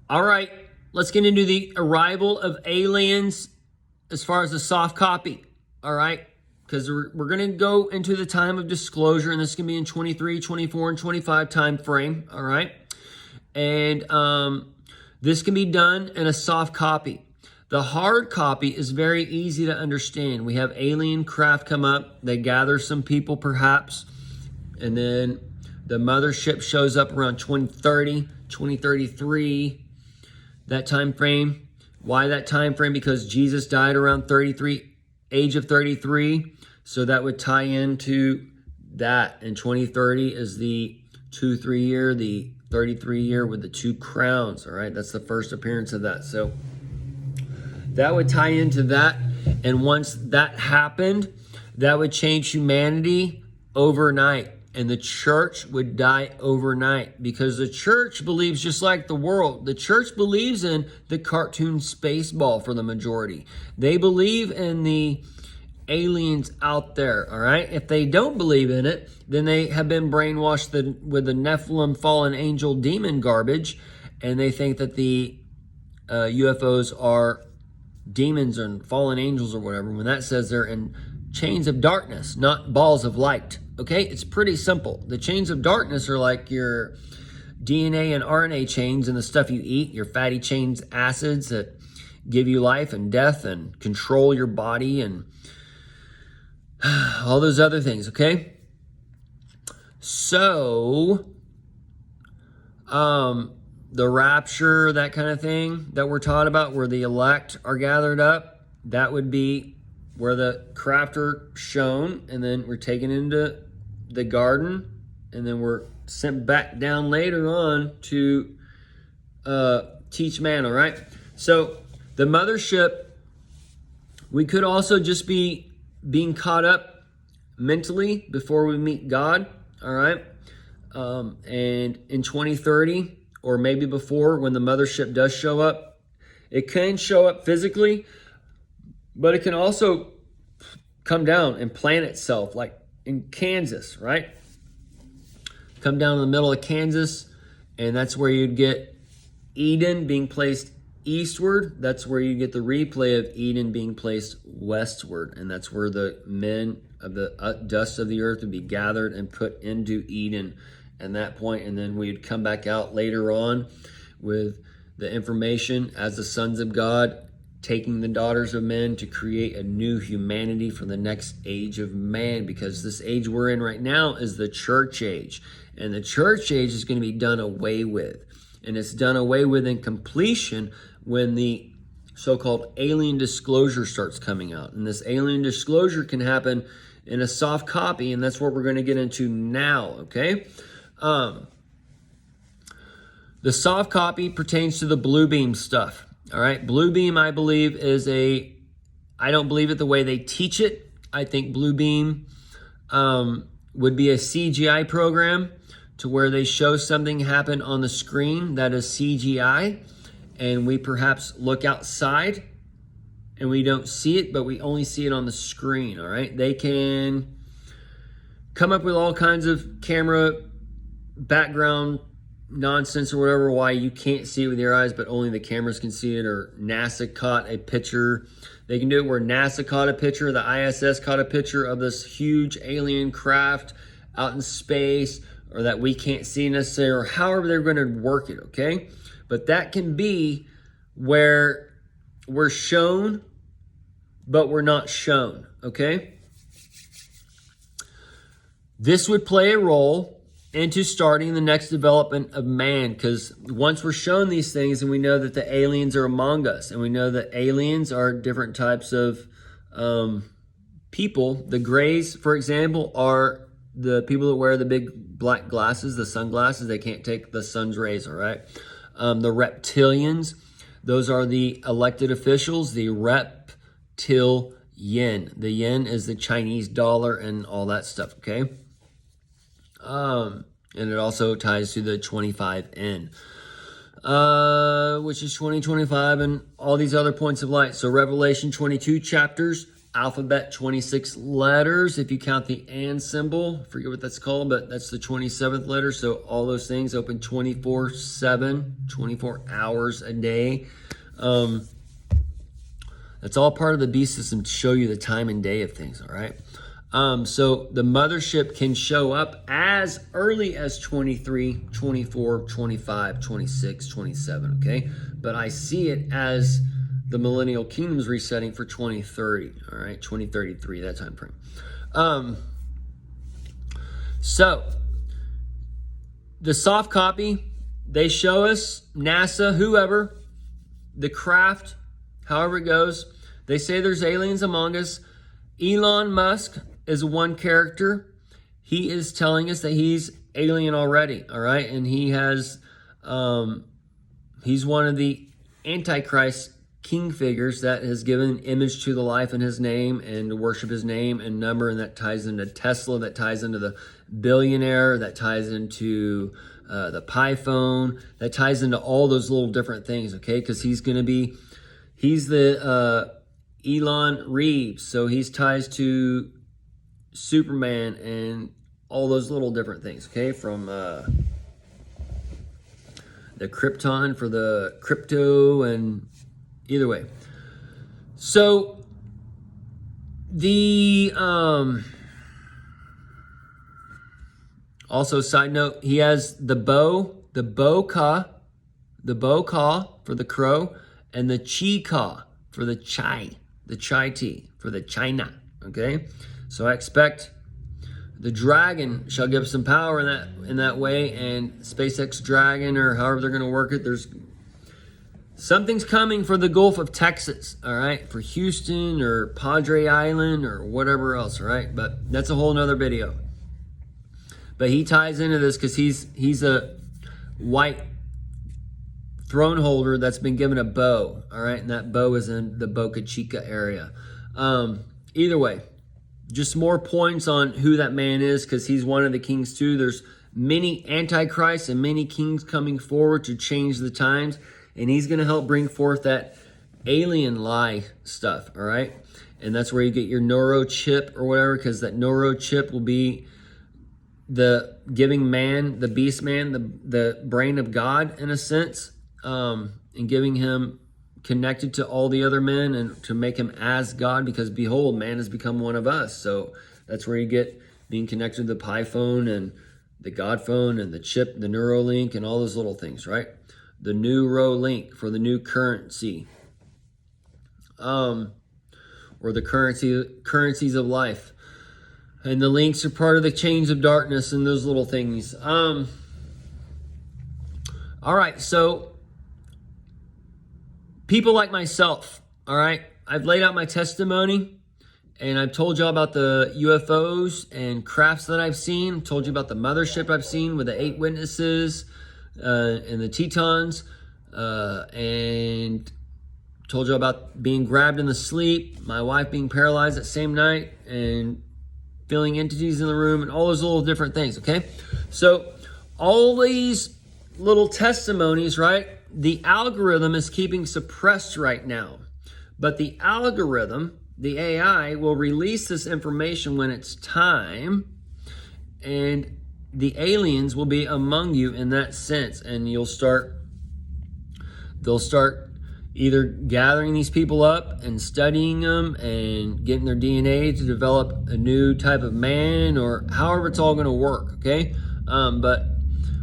All right, let's get into the arrival of aliens as far as the soft copy. All right, because we're going to go into the time of disclosure, and this can be in 23, 24, and 25 time frame. All right, and this can be done in a soft copy. The hard copy is very easy to understand. We have alien craft come up. They gather some people perhaps, and then the mothership shows up around 2030, 2033, that time frame. Why that time frame? Because Jesus died around 33, age of 33. So that would tie into that. And 2030 is the 2-3 year, the 33 year with the 2 crowns. All right, that's the first appearance of that. So that would tie into that. And once that happened, that would change humanity overnight. And the church would die overnight, because the church believes just like the world. The church believes in the cartoon Spaceball for the majority. They believe in the aliens out there, all right? If they don't believe in it, then they have been brainwashed with the Nephilim fallen angel demon garbage, and they think that the UFOs are demons and fallen angels or whatever, when that says they're in chains of darkness, not balls of light. Okay, it's pretty simple. The chains of darkness are like your DNA and RNA chains and the stuff you eat, your fatty chains, acids that give you life and death and control your body and all those other things, okay? So, the rapture, that kind of thing that we're taught about, where the elect are gathered up, that would be where the craft are shown, and then we're taken into the garden, and then we're sent back down later on to teach man, all right? So the mothership, we could also just be being caught up mentally before we meet God, all right? And in 2030, or maybe before, when the mothership does show up, it can show up physically, but it can also come down and plant itself, like in Kansas, right? Come down in the middle of Kansas, and that's where you'd get Eden being placed eastward. That's where you get the replay of Eden being placed westward, and that's where the men of the dust of the earth would be gathered and put into Eden at that point, and then we'd come back out later on with the information as the sons of God, taking the daughters of men to create a new humanity for the next age of man, because this age we're in right now is the church age, and the church age is going to be done away with, and it's done away with in completion when the so-called alien disclosure starts coming out. And this alien disclosure can happen in a soft copy, and that's what we're going to get into now, okay? The soft copy pertains to the blue beam stuff. All right, blue beam, I believe, I don't believe it the way they teach it. I think blue beam would be a CGI program, to where they show something happen on the screen that is CGI, and we perhaps look outside and we don't see it, but we only see it on the screen, all right? They can come up with all kinds of camera background nonsense or whatever, why you can't see it with your eyes, but only the cameras can see it, or NASA caught a picture. They can do it where NASA caught a picture, the ISS caught a picture of this huge alien craft out in space, or that we can't see necessarily, or however they're going to work it, okay? But that can be where we're shown, but we're not shown, okay? This would play a role into starting the next development of man, because once we're shown these things, and we know that the aliens are among us, and we know that aliens are different types of people. The grays, for example, are the people that wear the big black glasses, the sunglasses. They can't take the sun's rays, all right? The reptilians, those are the elected officials, the reptil yen. The yen is the Chinese dollar and all that stuff, okay? And it also ties to the 25N, which is 2025 and all these other points of light. So Revelation 22 chapters alphabet, 26 letters if you count the and symbol. I forget what that's called, but that's the 27th letter. So all those things open 24/7, 24 hours a day. That's all part of the B system to show you the time and day of things, all right? So the mothership can show up as early as 23, 24, 25, 26, 27, okay? But I see it as the millennial kingdom's resetting for 2030, all right? 2033, that time frame. So the soft copy, they show us NASA, whoever, the craft, however it goes. They say there's aliens among us. Elon Musk is one character. He is telling us that he's alien already, all right? And he has, he's one of the Antichrist king figures that has given image to the life in his name and to worship his name and number, and that ties into Tesla, that ties into the billionaire, that ties into the PiPhone, that ties into all those little different things, okay? Because he's the Elon Reeves, so he's ties to Superman and all those little different things, okay? From the Krypton for the crypto, and either way. So the also side note, he has the bow ka for the crow, and the chi ka for the chai tea for the China, okay? So I expect the dragon shall give some power in that way, and SpaceX Dragon, or however they're going to work it, there's something's coming for the Gulf of Texas, all right? For Houston or Padre Island or whatever else, all right? But that's a whole nother video. But he ties into this because he's a white throne holder that's been given a bow, all right? And that bow is in the Boca Chica area. Either way, just more points on who that man is, because he's one of the kings too. There's many antichrists and many kings coming forward to change the times, and he's going to help bring forth that alien lie stuff, all right? And that's where you get your neurochip or whatever, because that neurochip will be the giving man, the beast man, the brain of God in a sense, and giving him connected to all the other men and to make him as God, because behold, man has become one of us. So that's where you get being connected to the PiPhone and the God phone and the chip, the Neuralink, and all those little things, right? The Neuralink for the new currency, or the currencies of life. And the links are part of the chains of darkness and those little things. All right, so people like myself, all right, I've laid out my testimony, and I've told y'all about the UFOs and crafts that I've seen. Told you about the mothership I've seen with the 8 witnesses and the Tetons, and told you about being grabbed in the sleep, my wife being paralyzed that same night, and feeling entities in the room, and all those little different things, okay? So all these little testimonies, right? The algorithm is keeping suppressed right now, but the algorithm, the AI, will release this information when it's time, and the aliens will be among you in that sense, and they'll start either gathering these people up and studying them and getting their DNA to develop a new type of man, or however it's all going to work, okay? But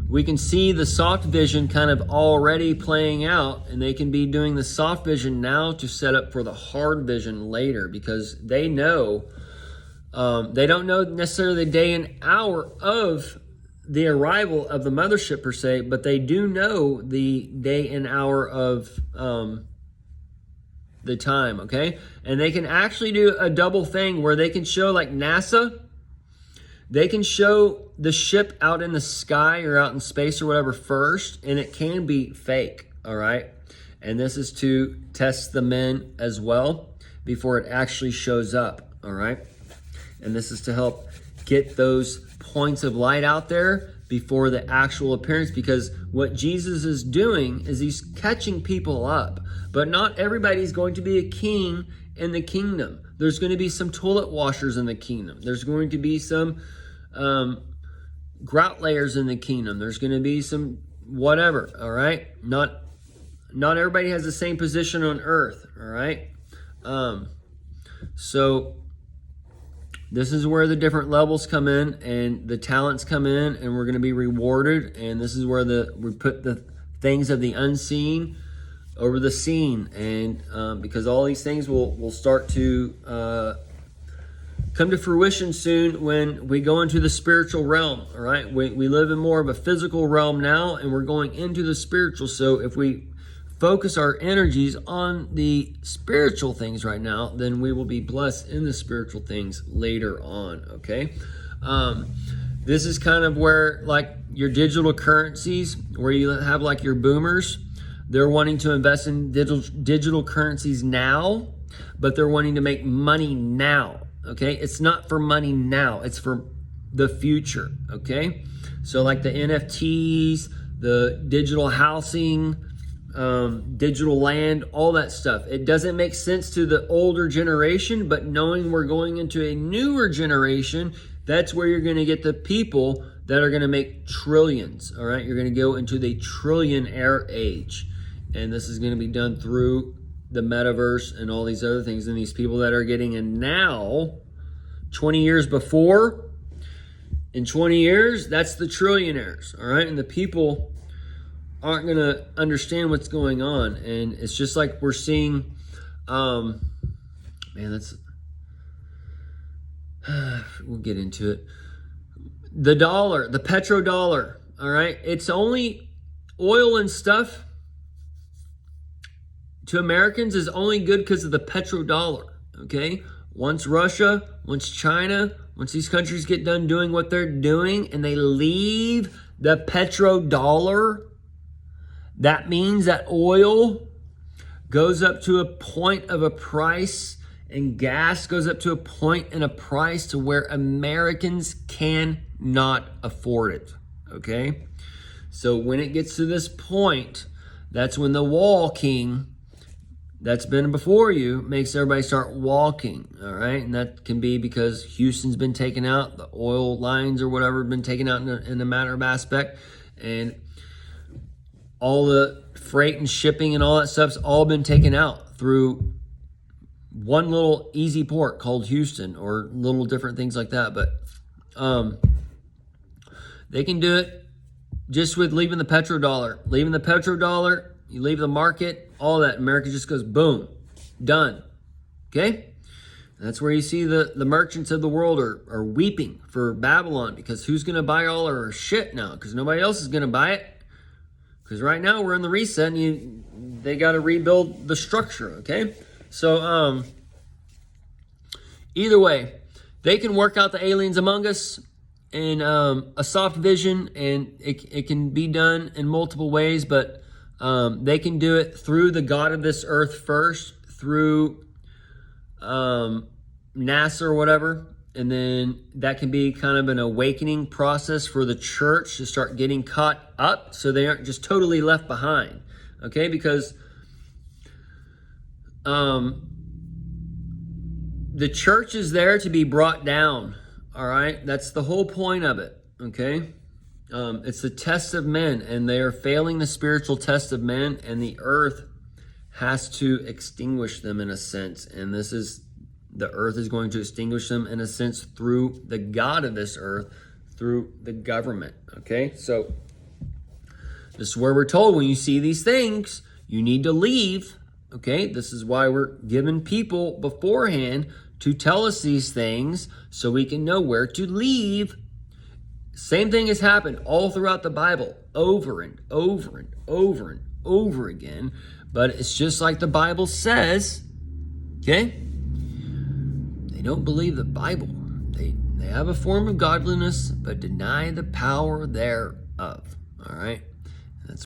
we can see the soft vision kind of already playing out, and they can be doing the soft vision now to set up for the hard vision later, because they know, they don't know necessarily the day and hour of the arrival of the mothership per se, but they do know the day and hour of the time, okay? And they can actually do a double thing where they can show, like NASA, they can show the ship out in the sky or out in space or whatever first, and it can be fake, all right? And this is to test the men as well before it actually shows up, all right? And this is to help get those points of light out there before the actual appearance, because what Jesus is doing is he's catching people up. But not everybody's going to be a king in the kingdom. There's going to be some toilet washers in the kingdom. There's going to be some grout layers in the kingdom. There's going to be some whatever, all right? Not everybody has the same position on earth, all right? So this is where the different levels come in and the talents come in, and we're going to be rewarded. And this is where we put the things of the unseen over the seen. And because all these things will start to come to fruition soon when we go into the spiritual realm, all right? We live in more of a physical realm now, and we're going into the spiritual. So if we focus our energies on the spiritual things right now, then we will be blessed in the spiritual things later on, okay? This is kind of where, like, your digital currencies, where you have like your boomers, they're wanting to invest in digital currencies now, but they're wanting to make money now, okay? It's not for money now, it's for the future, okay? So like the NFTs, the digital housing, digital land, all that stuff. It doesn't make sense to the older generation, but knowing we're going into a newer generation, that's where you're going to get the people that are going to make trillions, all right? You're going to go into the trillionaire age, and this is going to be done through the metaverse and all these other things. And these people that are getting in now, 20 years before, in 20 years, that's the trillionaires, all right? And the people aren't going to understand what's going on. And it's just like we're seeing, we'll get into it. The dollar, the petrodollar, all right? It's only oil and stuff to Americans is only good because of the petrodollar, okay? Once Russia, once China, once these countries get done doing what they're doing and they leave the petrodollar, that means that oil goes up to a point of a price, and gas goes up to a point and a price to where Americans cannot afford it, okay? So when it gets to this point, that's when the wall king that's been before you makes everybody start walking, all right? And that can be because Houston's been taken out, the oil lines or whatever have been taken out in a matter of aspect, and all the freight and shipping and all that stuff's all been taken out through one little easy port called Houston, or little different things like that. But they can do it just with leaving the petrodollar. Leaving the petrodollar, you leave the market, all that. America just goes boom, done. Okay? That's where you see the merchants of the world are weeping for Babylon, because who's going to buy all our shit now? Because nobody else is going to buy it. Because right now we're in the reset, and they got to rebuild the structure, okay? So either way, they can work out the aliens among us in a soft vision, and it can be done in multiple ways, but they can do it through the God of this earth first, through NASA or whatever. And then that can be kind of an awakening process for the church to start getting caught up, so they aren't just totally left behind, okay? Because the church is there to be brought down, all right? That's the whole point of it, okay? It's the test of men, and they are failing the spiritual test of men, and the earth has to extinguish them in a sense. And the earth is going to extinguish them in a sense through the God of this earth, through the government, okay? So this is where we're told when you see these things, you need to leave, okay? This is why we're given people beforehand to tell us these things so we can know where to leave. Same thing has happened all throughout the Bible, over and over and over and over again. But it's just like the Bible says, okay? They don't believe the Bible. They have a form of godliness, but deny the power thereof. All right?